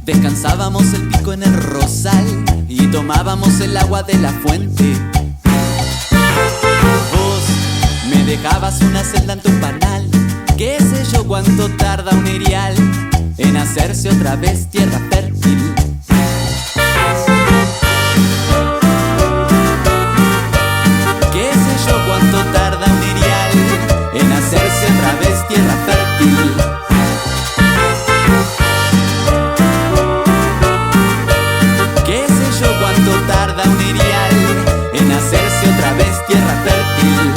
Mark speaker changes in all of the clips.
Speaker 1: Descansábamos el pico en el rosal y tomábamos el agua de la fuente. Vos me dejabas una celda en tu panal. Qué sé yo cuánto tarda un erial en hacerse otra vez tierra fértil. Qué sé yo cuánto tarda un erial en hacerse otra vez tierra fértil. Qué sé yo cuánto tarda un erial en hacerse otra vez tierra fértil.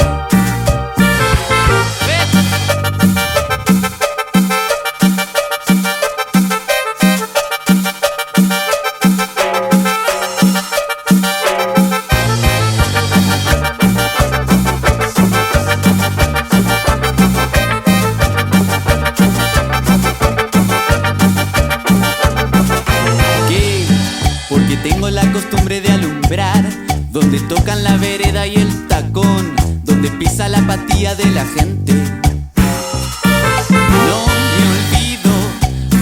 Speaker 1: memoria de la gente. No me olvido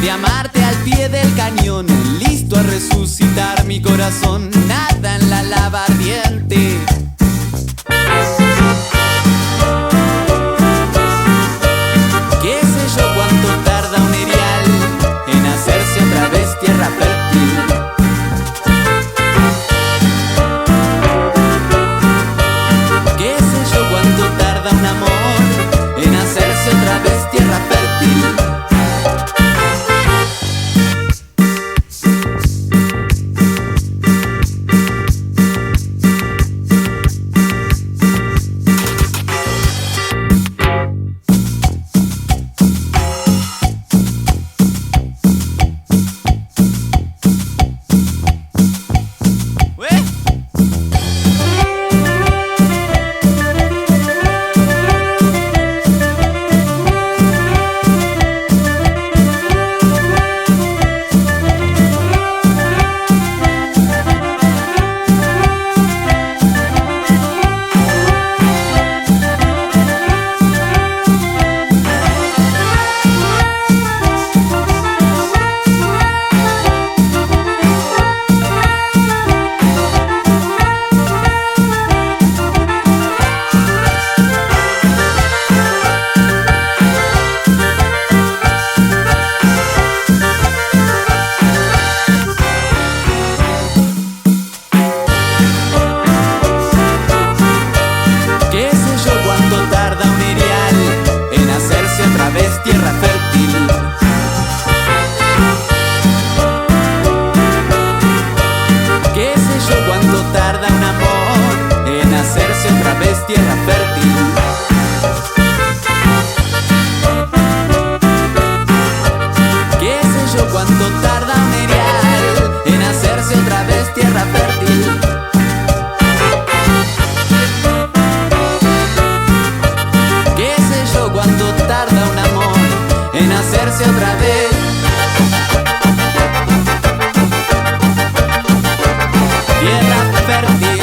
Speaker 1: de amarte al pie del cañón, listo a resucitar mi corazón, nada en la lava ardiente. ¿Qué sé yo cuánto tarda un erial en hacerse otra vez tierra fértil? ¿Qué sé yo cuánto tarda un amor en hacerse otra vez tierra fértil? Tierra fértil. ¿Qué sé yo cuánto tarda un amor en hacerse otra vez tierra fértil? ¿Qué sé yo cuánto tarda un erial en hacerse otra vez tierra fértil? ¿Qué sé yo cuánto tarda un amor en hacerse otra vez tierra fértil?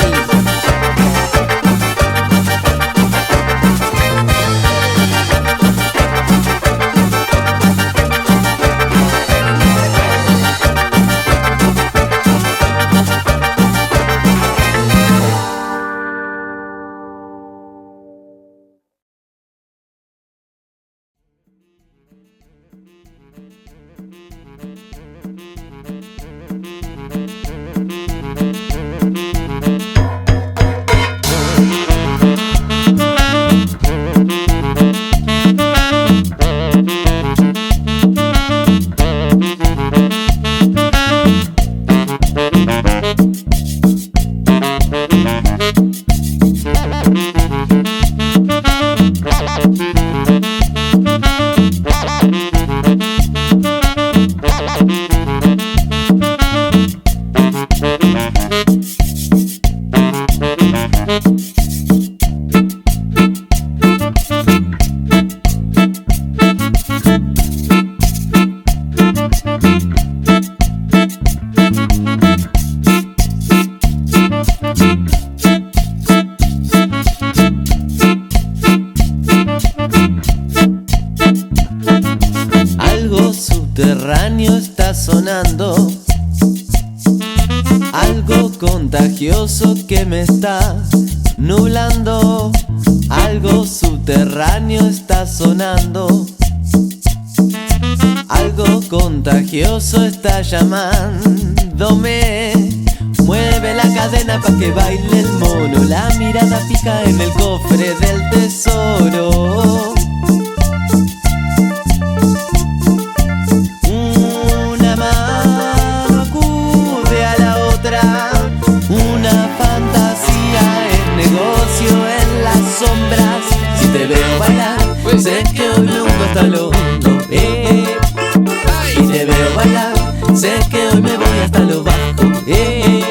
Speaker 2: subterráneo está sonando, algo contagioso que me está nublando. Algo subterráneo está sonando, algo contagioso está llamándome. Mueve la cadena pa' que baile el mono, la mirada fija en el cofre del tesoro. Una mano acude a la otra, una fantasía en negocio en las sombras. Si te veo bailar, sé que hoy me hundo hasta lo hondo. Si te veo bailar, sé que hoy me voy hasta lo bajo. Y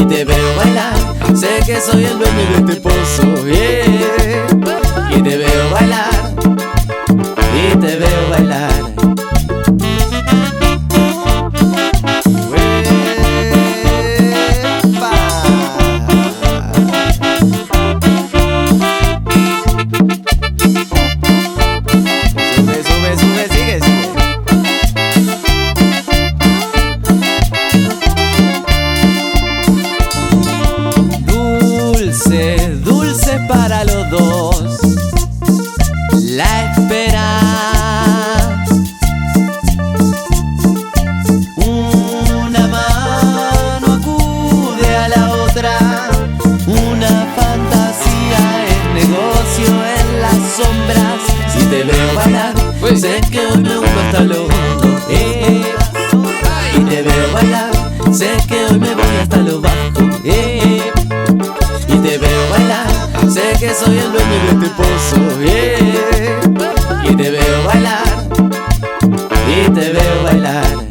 Speaker 2: te veo bailar, sé que soy el dueño de este pozo. Y te veo bailar, y te veo bailar. Sé que hoy me hundo hasta lo hondo, y te veo bailar. Sé que hoy me voy hasta lo bajo, y te veo bailar. Sé que soy el dueño de este pozo, y te veo bailar, y te veo bailar.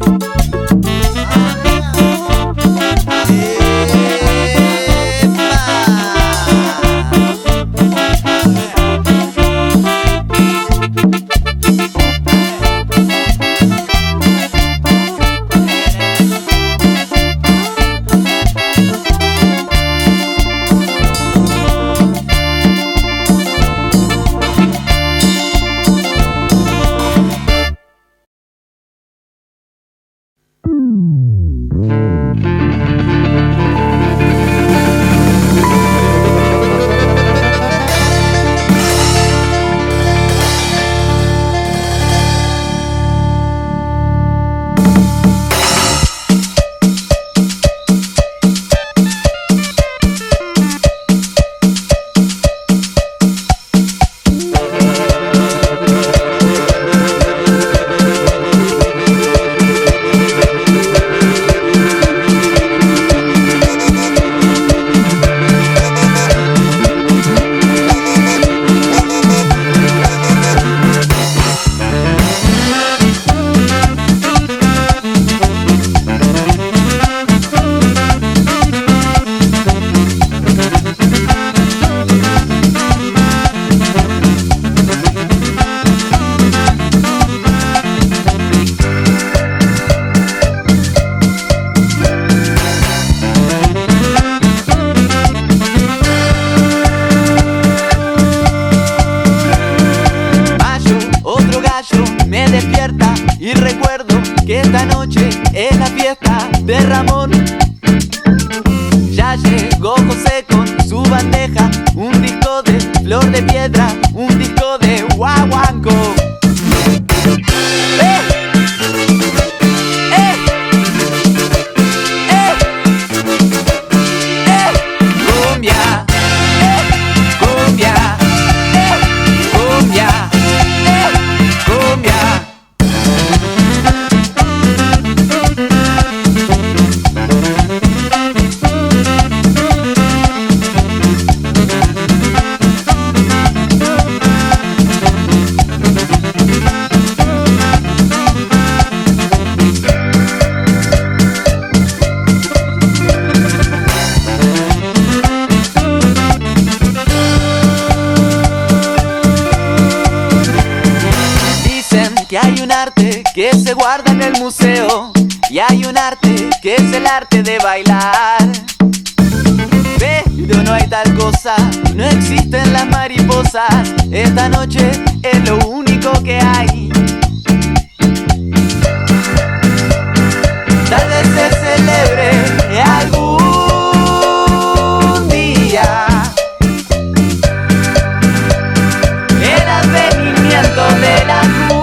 Speaker 2: Y recuerdo que esta noche es la fiesta de Ramón. Ya llegó José con su bandeja, un disco de Flor de Piedra, un disco de guaguancó. Cumbia, cumbia, cumbia, cumbia. Que hay un arte que se guarda en el museo, y hay un arte que es el arte de bailar. Pero no hay tal cosa, no existen las mariposas. Esta noche es lo único que hay. Tal vez se celebre algún día el advenimiento de la cumbia.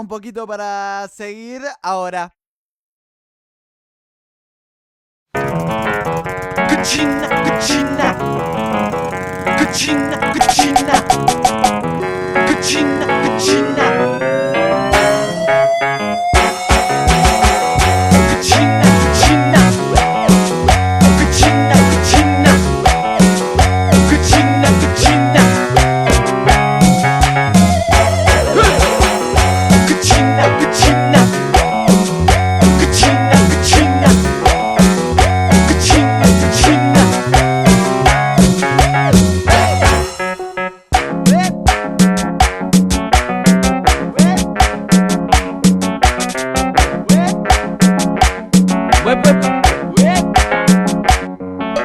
Speaker 2: un poquito para seguir ahora.
Speaker 3: Cochina, cochina, cochina, cochina, cochina, cochina.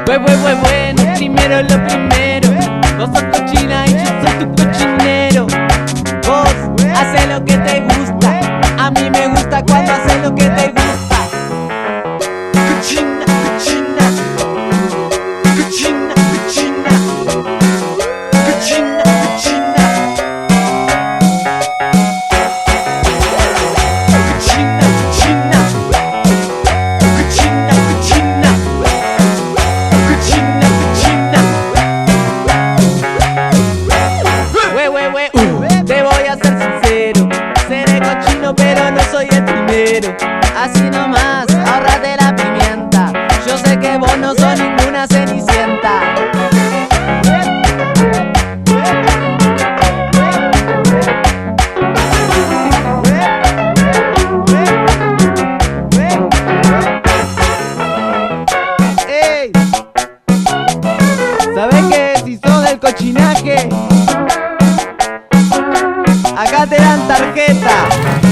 Speaker 2: Bueno, primero lo primero. Vos sos cochina y yo soy tu cochinero. Vos haces lo que te gusta. A mí me gusta cuando haces lo que te gusta.
Speaker 3: Cochina, cochina, cochina, cochina, cochina, cochina. Cochina, cochina, cochina, cochina.
Speaker 2: Te voy a ser sincero, seré cochino pero no soy el primero. Así nomás, ahórrate la pimienta. Yo sé que vos no sos ninguna cenicienta. ¡Ey! ¿Sabés que si sos del cochinaje, acá te dan tarjeta?